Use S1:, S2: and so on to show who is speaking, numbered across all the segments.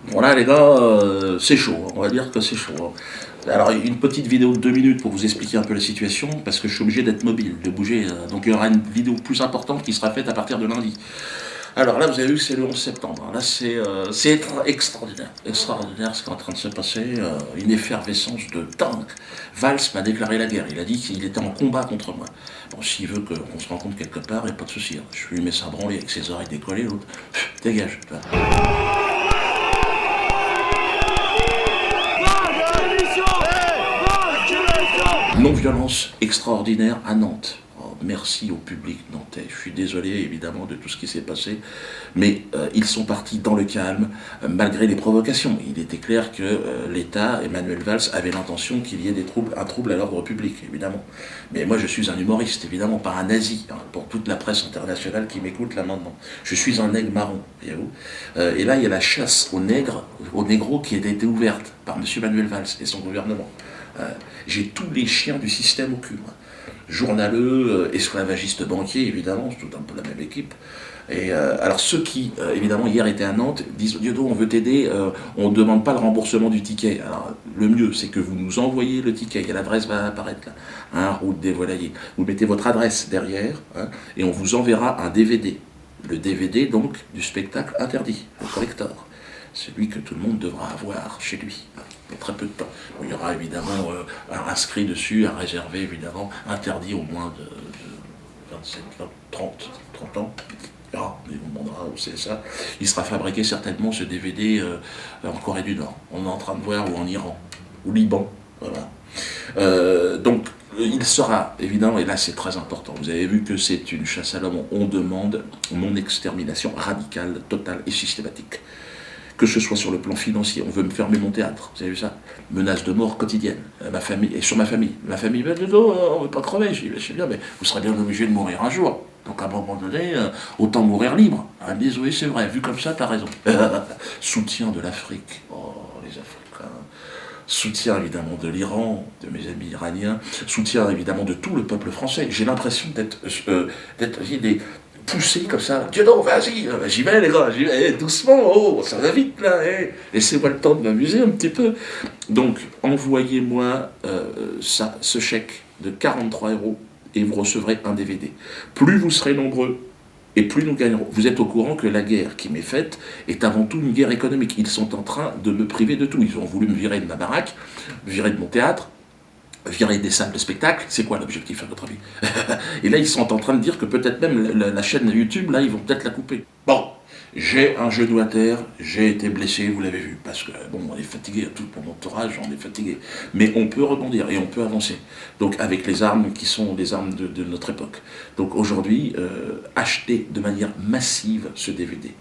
S1: Bon là les gars, c'est chaud, hein. On va dire que c'est chaud, hein. Alors une petite vidéo de 2 minutes pour vous expliquer un peu la situation, parce que je suis obligé d'être mobile, de bouger, donc il y aura une vidéo plus importante qui sera faite à partir de lundi. Alors là, vous avez vu que c'est le 11 septembre. Là, c'est extraordinaire. Extraordinaire ce qui est en train de se passer. Une effervescence de dingue. Valls m'a déclaré la guerre. Il a dit qu'il était en combat contre moi. Bon, s'il veut qu'on se rencontre quelque part, il n'y a pas de souci, hein. Je lui mets ça branler avec ses oreilles décollées, l'autre. Dégage. Tu vois. Non-violence extraordinaire à Nantes. Oh, merci au public nantais. Je suis désolé évidemment de tout ce qui s'est passé, mais ils sont partis dans le calme, malgré les provocations. Il était clair que l'État, Emmanuel Valls, avait l'intention qu'il y ait un trouble à l'ordre public, évidemment. Mais moi je suis un humoriste, évidemment, pas un nazi, hein, pour toute la presse internationale qui m'écoute là maintenant. Je suis un nègre marron, voyez-vous. Et là il y a la chasse aux nègres, aux négros qui a été ouverte par M. Manuel Valls et son gouvernement. J'ai tous les chiens du système au cul, moi. Journaleux, esclavagistes banquiers, évidemment, c'est tout un peu la même équipe. Et alors ceux qui, évidemment, hier étaient à Nantes, disent « Diodo, on veut t'aider, on ne demande pas le remboursement du ticket. » Alors le mieux, c'est que vous nous envoyez le ticket, et l'adresse va apparaître là, hein, route des Volaillers. Vous mettez votre adresse derrière, hein, et on vous enverra un DVD. Le DVD, donc, du spectacle interdit, le collector. Celui que tout le monde devra avoir chez lui. Mais très peu de temps. Bon, il y aura évidemment un inscrit dessus, un réservé évidemment, interdit au moins de 27, 20, 30 ans. Ah, on vous demandera où c'est ça. Il sera fabriqué certainement ce DVD en Corée du Nord. On est en train de voir, ou en Iran, ou Liban. Voilà. Donc, il sera, évidemment, et là c'est très important, vous avez vu que c'est une chasse à l'homme, on demande mon extermination radicale, totale et systématique. Que ce soit sur le plan financier, on veut me fermer mon théâtre, vous avez vu ça? Menace de mort quotidienne, ma famille, et sur ma famille. Ma famille, ben, on ne veut pas crever, je sais bien, mais vous serez bien obligé de mourir un jour. Donc à un moment donné, autant mourir libre. Ils me disent, oui c'est vrai, vu comme ça, t'as raison. Soutien de l'Afrique, oh les Africains. Soutien évidemment de l'Iran, de mes amis iraniens, soutien évidemment de tout le peuple français. J'ai l'impression d'être poussé comme ça. Dieu non, vas-y, j'y vais les gars, j'y vais, doucement, oh, ça va vite là, hey. Laissez-moi le temps de m'amuser un petit peu. Donc, envoyez-moi ce chèque de 43 € et vous recevrez un DVD. Plus vous serez nombreux, et plus nous gagnerons. Vous êtes au courant que la guerre qui m'est faite est avant tout une guerre économique. Ils sont en train de me priver de tout. Ils ont voulu me virer de ma baraque, virer de mon théâtre, virer des salles de spectacle. C'est quoi l'objectif à votre avis? Et là, ils sont en train de dire que peut-être même la chaîne YouTube, là, ils vont peut-être la couper. Bon, j'ai un genou à terre, j'ai été blessé, vous l'avez vu, parce que, bon, on est fatigué, tout mon entourage, on est fatigué. Mais on peut rebondir et on peut avancer. Donc, avec les armes qui sont les armes de notre époque. Donc, aujourd'hui, achetez de manière massive ce DVD.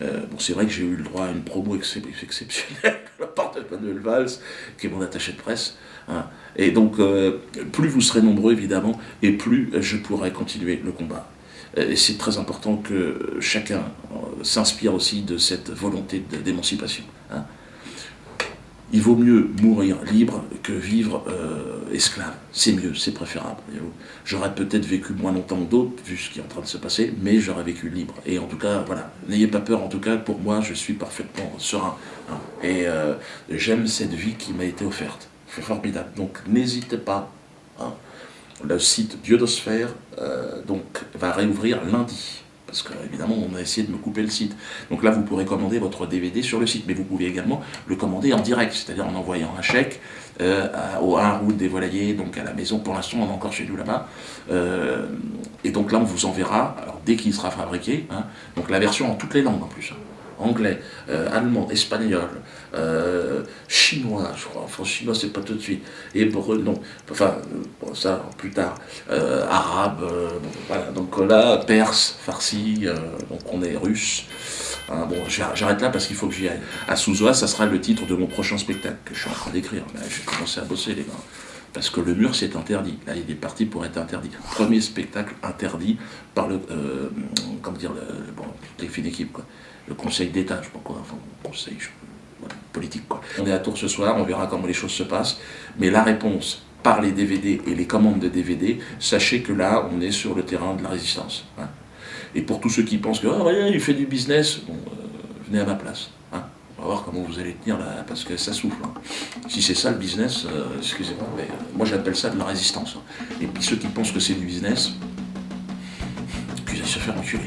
S1: Bon, c'est vrai que j'ai eu le droit à une promo exceptionnelle de la part de Manuel Valls, qui est mon attaché de presse. Hein. Et donc, plus vous serez nombreux, évidemment, et plus je pourrai continuer le combat. Et c'est très important que chacun s'inspire aussi de cette volonté d'émancipation. Hein. Il vaut mieux mourir libre que vivre esclave. C'est mieux, c'est préférable. J'aurais peut-être vécu moins longtemps que d'autres, vu ce qui est en train de se passer, mais j'aurais vécu libre. Et en tout cas, voilà, n'ayez pas peur, en tout cas, pour moi, je suis parfaitement serein. Hein. Et j'aime cette vie qui m'a été offerte. C'est formidable. Donc, n'hésitez pas. Hein. Le site Diodosphère donc, va réouvrir lundi. Parce qu'évidemment, on a essayé de me couper le site. Donc là, vous pourrez commander votre DVD sur le site, mais vous pouvez également le commander en direct, c'est-à-dire en envoyant un chèque au 1 route des Volaillers, donc à la maison. Pour l'instant, on est encore chez nous là-bas. Et donc là, on vous enverra, alors, dès qu'il sera fabriqué, hein, donc la version en toutes les langues en plus. Hein. Anglais, allemand, espagnol, chinois, je crois, enfin chinois c'est pas tout de suite, hébreu, non, enfin, bon, ça plus tard, arabe, bon, voilà, donc là, perse, farsi, donc on est russe, hein, bon, j'arrête là parce qu'il faut que j'y aille. À Souzoa, ça sera le titre de mon prochain spectacle que je suis en train d'écrire, j'ai commencé à bosser les gars. Parce que le mur c'est interdit, là il est parti pour être interdit. Premier spectacle interdit par le, comment dire, bon, les fines équipes quoi. Le Conseil d'État, je sais pas quoi, enfin, conseil voilà, politique quoi. On est à Tours ce soir, on verra comment les choses se passent, mais la réponse par les DVD et les commandes de DVD, sachez que là, on est sur le terrain de la résistance. Hein. Et pour tous ceux qui pensent que, oh, rien, il fait du business, bon, venez à ma place. Hein. voir comment vous allez tenir là, parce que ça souffle. Hein. Si c'est ça le business, excusez-moi, mais moi j'appelle ça de la résistance. Hein. Et puis ceux qui pensent que c'est du business, puis ils se faire enculer.